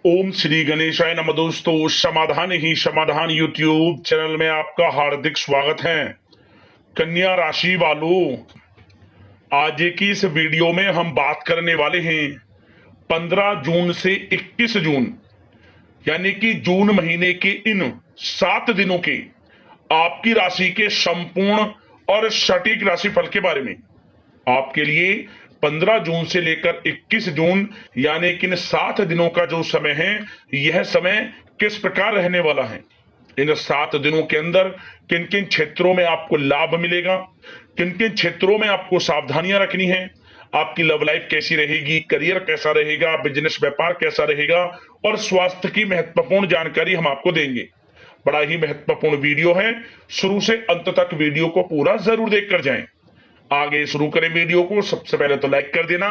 ओम श्री गणेशाय नमः। दोस्तों, समाधान ही समाधान यूट्यूब चैनल में आपका हार्दिक स्वागत है। कन्या राशि वालों, आज की इस वीडियो में हम बात करने वाले हैं 15 जून से 21 जून यानी कि जून महीने के इन 7 दिनों के आपकी राशि के संपूर्ण और सटीक राशिफल के बारे में। आपके लिए 15 जून से लेकर 21 जून यानी कि इन 7 दिनों का जो समय है, यह समय किस प्रकार रहने वाला है। इन 7 दिनों के अंदर किन किन क्षेत्रों में आपको लाभ मिलेगा, किन किन क्षेत्रों में आपको सावधानियां रखनी है, आपकी लव लाइफ कैसी रहेगी, करियर कैसा रहेगा, बिजनेस व्यापार कैसा रहेगा और स्वास्थ्य की महत्वपूर्ण जानकारी हम आपको देंगे। बड़ा ही महत्वपूर्ण वीडियो है, शुरू से अंत तक वीडियो को पूरा जरूर देखकर जाएं। आगे शुरू करें वीडियो को, सबसे पहले तो लाइक कर देना,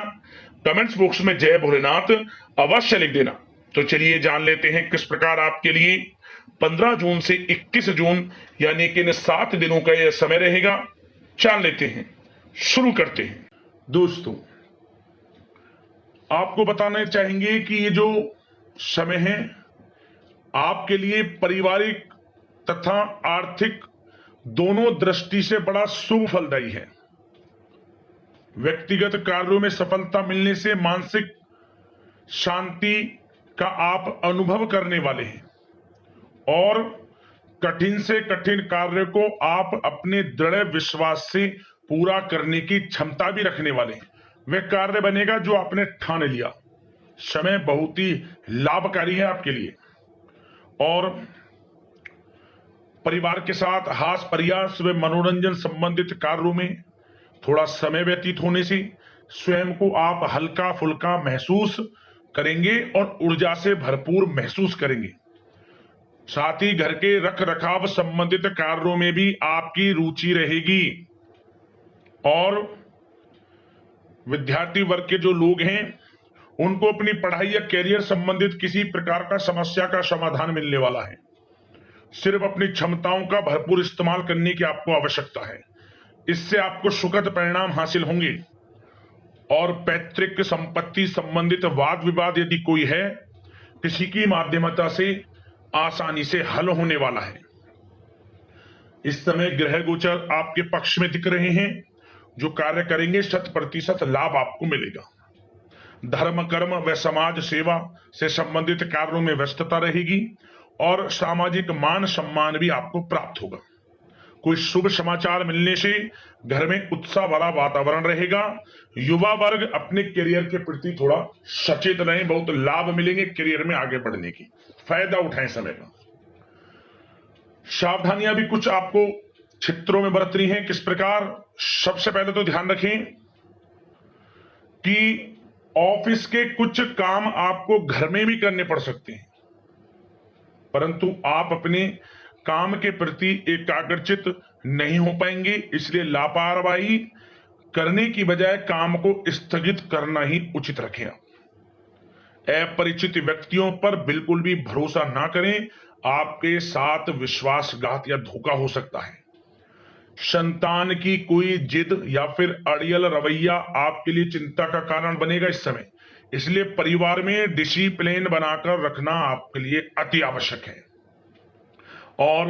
कमेंट्स बॉक्स में जय भोलेनाथ अवश्य लिख देना। तो चलिए जान लेते हैं किस प्रकार आपके लिए 15 जून से 21 जून यानी कि इन 7 दिनों का यह समय रहेगा। जान लेते हैं, शुरू करते हैं। दोस्तों, आपको बताना चाहेंगे कि ये जो समय है आपके लिए पारिवारिक तथा आर्थिक दोनों दृष्टि से बड़ा शुभ फलदायी है। व्यक्तिगत कार्यों में सफलता मिलने से मानसिक शांति का आप अनुभव करने वाले हैं और कठिन से कठिन कार्य को आप अपने दृढ़ विश्वास से पूरा करने की क्षमता भी रखने वाले हैं। वह कार्य बनेगा जो आपने ठान लिया। समय बहुत ही लाभकारी है आपके लिए और परिवार के साथ हास्य प्रयास व मनोरंजन संबंधित कार्यों में थोड़ा समय व्यतीत होने से स्वयं को आप हल्का फुल्का महसूस करेंगे और ऊर्जा से भरपूर महसूस करेंगे। साथ ही घर के रख रखाव संबंधित कार्यों में भी आपकी रुचि रहेगी और विद्यार्थी वर्ग के जो लोग हैं उनको अपनी पढ़ाई या करियर संबंधित किसी प्रकार का समस्या का समाधान मिलने वाला है। सिर्फ अपनी क्षमताओं का भरपूर इस्तेमाल करने की आपको आवश्यकता है। इससे आपको सुखद परिणाम हासिल होंगे और पैतृक संपत्ति संबंधित वाद विवाद यदि कोई है, किसी की माध्यमता से आसानी से हल होने वाला है। इस समय ग्रह गोचर आपके पक्ष में दिख रहे हैं। जो कार्य करेंगे 100% लाभ आपको मिलेगा। धर्म कर्म व समाज सेवा से संबंधित कार्यों में व्यस्तता रहेगी और सामाजिक मान सम्मान भी आपको प्राप्त होगा। कोई शुभ समाचार मिलने से घर में उत्साह भरा वातावरण रहेगा। युवा वर्ग अपने करियर के प्रति थोड़ा सचेत रहें, बहुत लाभ मिलेंगे करियर में आगे बढ़ने की, फायदा उठाएं समय का। सावधानियां भी कुछ आपको क्षेत्रों में बरतनी है। किस प्रकार? सबसे पहले तो ध्यान रखें कि ऑफिस के कुछ काम आपको घर में भी करने पड़ सकते हैं, परंतु आप अपने काम के प्रति एकाग्रचित नहीं हो पाएंगे। इसलिए लापरवाही करने की बजाय काम को स्थगित करना ही उचित रखें। अपरिचित व्यक्तियों पर बिल्कुल भी भरोसा ना करें, आपके साथ विश्वासघात या धोखा हो सकता है। संतान की कोई जिद या फिर अड़ियल रवैया आपके लिए चिंता का कारण बनेगा इस समय। इसलिए परिवार में डिसिप्लिन बनाकर रखना आपके लिए अति आवश्यक है। और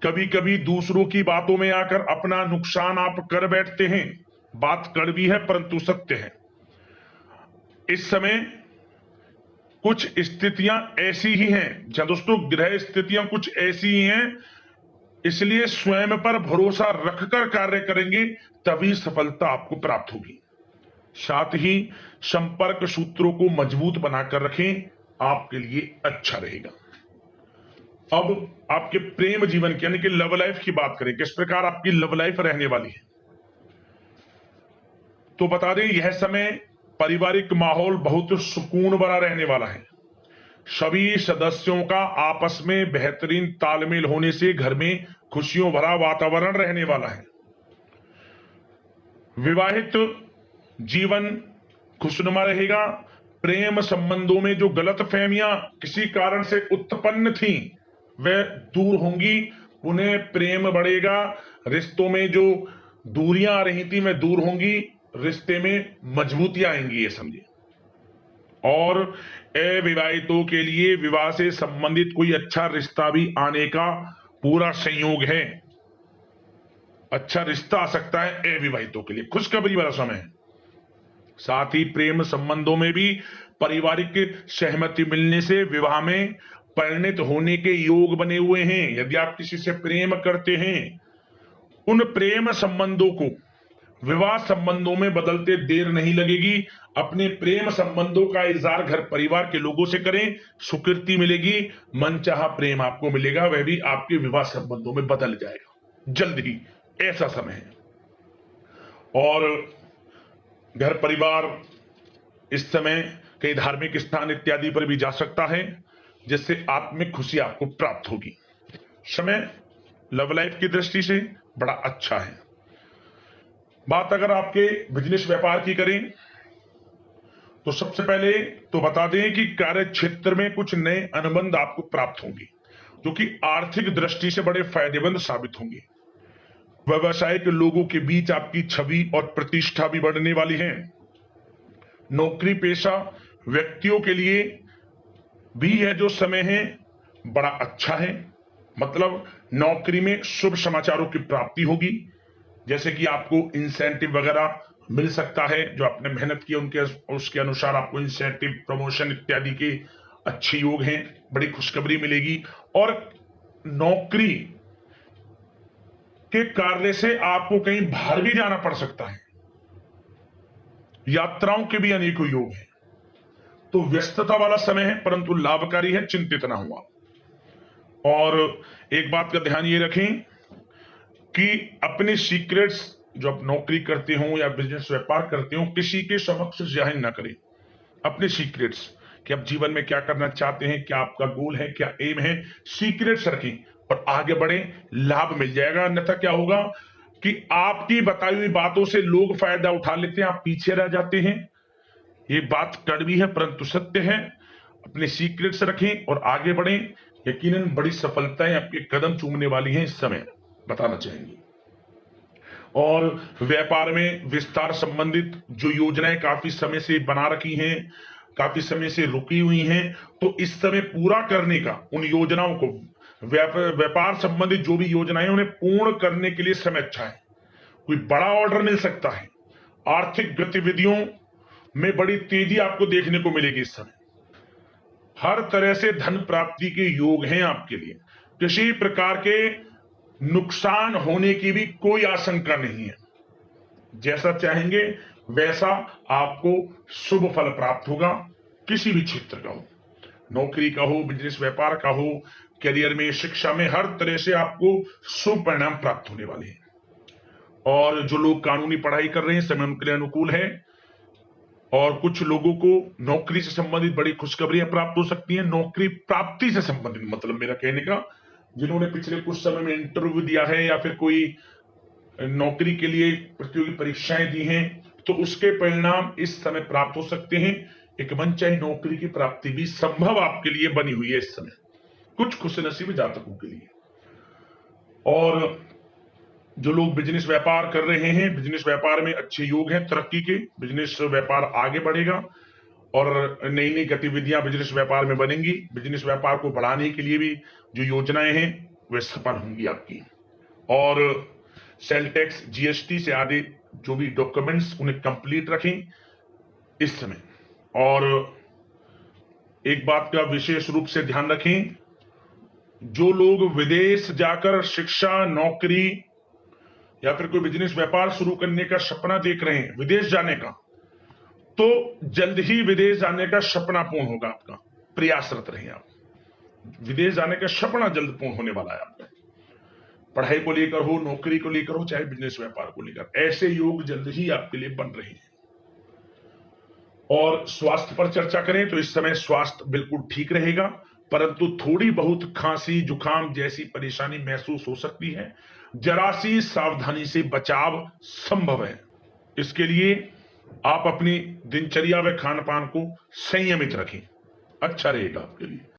कभी कभी दूसरों की बातों में आकर अपना नुकसान आप कर बैठते हैं। बात कड़वी है परंतु सत्य है। इस समय कुछ स्थितियां ऐसी ही हैं, जहां दोस्तों ग्रह स्थितियां कुछ ऐसी ही हैं, इसलिए स्वयं पर भरोसा रखकर कार्य करेंगे तभी सफलता आपको प्राप्त होगी। साथ ही संपर्क सूत्रों को मजबूत बनाकर रखें, आपके लिए अच्छा रहेगा। अब आपके प्रेम जीवन की यानी कि लव लाइफ की बात करें, किस प्रकार आपकी लव लाइफ रहने वाली है। तो बता दें, यह समय पारिवारिक माहौल बहुत सुकून भरा रहने वाला है। सभी सदस्यों का आपस में बेहतरीन तालमेल होने से घर में खुशियों भरा वातावरण रहने वाला है। विवाहित जीवन खुशनुमा रहेगा। प्रेम संबंधों में जो गलतफहमियां किसी कारण से उत्पन्न थी वह दूर होंगी, उन्हें प्रेम बढ़ेगा। रिश्तों में जो दूरियां आ रही थी वह दूर होंगी, रिश्ते में मजबूतियां आएंगी, ये समझिए। और अविवाहितों के लिए विवाह से संबंधित कोई अच्छा रिश्ता भी आने का पूरा संयोग है। अच्छा रिश्ता आ सकता है अविवाहितों के लिए, खुशखबरी वाला समय है। साथ ही प्रेम संबंधों में भी पारिवारिक सहमति मिलने से विवाह में परिणत होने के योग बने हुए हैं। यदि आप किसी से प्रेम करते हैं, उन प्रेम संबंधों को विवाह संबंधों में बदलते देर नहीं लगेगी। अपने प्रेम संबंधों का इजहार घर परिवार के लोगों से करें, स्वीकृति मिलेगी, मनचाहा प्रेम आपको मिलेगा, वह भी आपके विवाह संबंधों में बदल जाएगा जल्द ही। ऐसा समय है। और घर परिवार इस समय कई धार्मिक स्थान इत्यादि पर भी जा सकता है, जिससे आत्मिक खुशी आपको प्राप्त होगी। समय लव लाइफ की दृष्टि से बड़ा अच्छा है। बात अगर आपके बिजनेस व्यापार की करें तो सबसे पहले तो बता दें कि कार्य क्षेत्र में कुछ नए अनुबंध आपको प्राप्त होंगे, जो कि आर्थिक दृष्टि से बड़े फायदेमंद साबित होंगे। व्यवसायिक लोगों के बीच आपकी छवि और प्रतिष्ठा भी बढ़ने वाली है। नौकरी पेशा व्यक्तियों के लिए भी यह जो समय है बड़ा अच्छा है। मतलब नौकरी में शुभ समाचारों की प्राप्ति होगी, जैसे कि आपको इंसेंटिव वगैरह मिल सकता है, जो आपने मेहनत की उनके उसके अनुसार आपको इंसेंटिव, प्रमोशन इत्यादि के अच्छे योग हैं, बड़ी खुशखबरी मिलेगी। और नौकरी के कार्य से आपको कहीं बाहर भी जाना पड़ सकता है, यात्राओं के भी अनेकों योग हैं। तो व्यस्तता वाला समय है, परंतु लाभकारी है, चिंतित ना हुआ। और एक बात का ध्यान ये रखें कि अपने सीक्रेट्स जो आप नौकरी करते हो या बिजनेस व्यापार करते हो, किसी के समक्ष जाहिर ना करें अपने सीक्रेट्स, कि आप जीवन में क्या करना चाहते हैं, क्या आपका गोल है, क्या एम है। सीक्रेट्स रखें और आगे बढ़े, लाभ मिल जाएगा। अन्यथा क्या होगा कि आपकी बताई हुई बातों से लोग फायदा उठा लेते हैं, आप पीछे रह जाते हैं। ये बात कड़वी है परंतु सत्य है। अपने सीक्रेट्स रखें और आगे बढ़ें। यकीनन बड़ी सफलताएं आपके कदम चूमने वाली हैं इस समय, बताना चाहेंगे। और व्यापार में विस्तार संबंधित जो योजनाएं काफी समय से बना रखी हैं, काफी समय से रुकी हुई हैं, तो इस समय पूरा करने का, उन योजनाओं को, व्यापार संबंधित जो भी योजनाएं उन्हें पूर्ण करने के लिए समय अच्छा है। कोई बड़ा ऑर्डर मिल सकता है। आर्थिक गतिविधियों में बड़ी तेजी आपको देखने को मिलेगी इस समय। हर तरह से धन प्राप्ति के योग हैं आपके लिए। किसी प्रकार के नुकसान होने की भी कोई आशंका नहीं है। जैसा चाहेंगे वैसा आपको शुभ फल प्राप्त होगा। किसी भी क्षेत्र का हो, नौकरी का हो, बिजनेस व्यापार का हो, करियर में, शिक्षा में, हर तरह से आपको शुभ परिणाम प्राप्त होने वाले हैं। और जो लोग कानूनी पढ़ाई कर रहे हैं, समय उनके लिए अनुकूल है। और कुछ लोगों को नौकरी से संबंधित बड़ी खुशखबरियां प्राप्त हो सकती हैं। नौकरी प्राप्ति से संबंधित मतलब मेरा कहने का, जिन्होंने पिछले कुछ समय में इंटरव्यू दिया है या फिर कोई नौकरी के लिए प्रतियोगी परीक्षाएं दी हैं, तो उसके परिणाम इस समय प्राप्त हो सकते हैं। एक मनचाही नौकरी की प्राप्ति भी संभव आपके लिए बनी हुई है इस समय, कुछ खुशनसीब जातकों के लिए। और जो लोग बिजनेस व्यापार कर रहे हैं, बिजनेस व्यापार में अच्छे योग हैं तरक्की के। बिजनेस व्यापार आगे बढ़ेगा और नई नई गतिविधियां बिजनेस व्यापार में बनेंगी। बिजनेस व्यापार को बढ़ाने के लिए भी जो योजनाएं हैं वे सफल होंगी आपकी। और सेल टैक्स, जीएसटी से आदि जो भी डॉक्यूमेंट्स, उन्हें कंप्लीट रखें इस समय। और एक बात का विशेष रूप से ध्यान रखें, जो लोग विदेश जाकर शिक्षा, नौकरी या फिर कोई बिजनेस व्यापार शुरू करने का सपना देख रहे हैं, विदेश जाने का, तो जल्द ही विदेश जाने का सपना पूर्ण होगा आपका। प्रयासरत रहें आप। विदेश जाने का सपना जल्द पूर्ण होने वाला है आपका। पढ़ाई को लेकर हो, नौकरी को लेकर हो, चाहे बिजनेस व्यापार को लेकर, ऐसे योग जल्द ही आपके लिए बन रहे हैं। और स्वास्थ्य पर चर्चा करें तो इस समय स्वास्थ्य बिल्कुल ठीक रहेगा, परंतु थोड़ी बहुत खांसी, जुकाम जैसी परेशानी महसूस हो सकती है। जरा सी सावधानी से बचाव संभव है। इसके लिए आप अपनी दिनचर्या व खान पान को संयमित रखें, अच्छा रहेगा आपके लिए।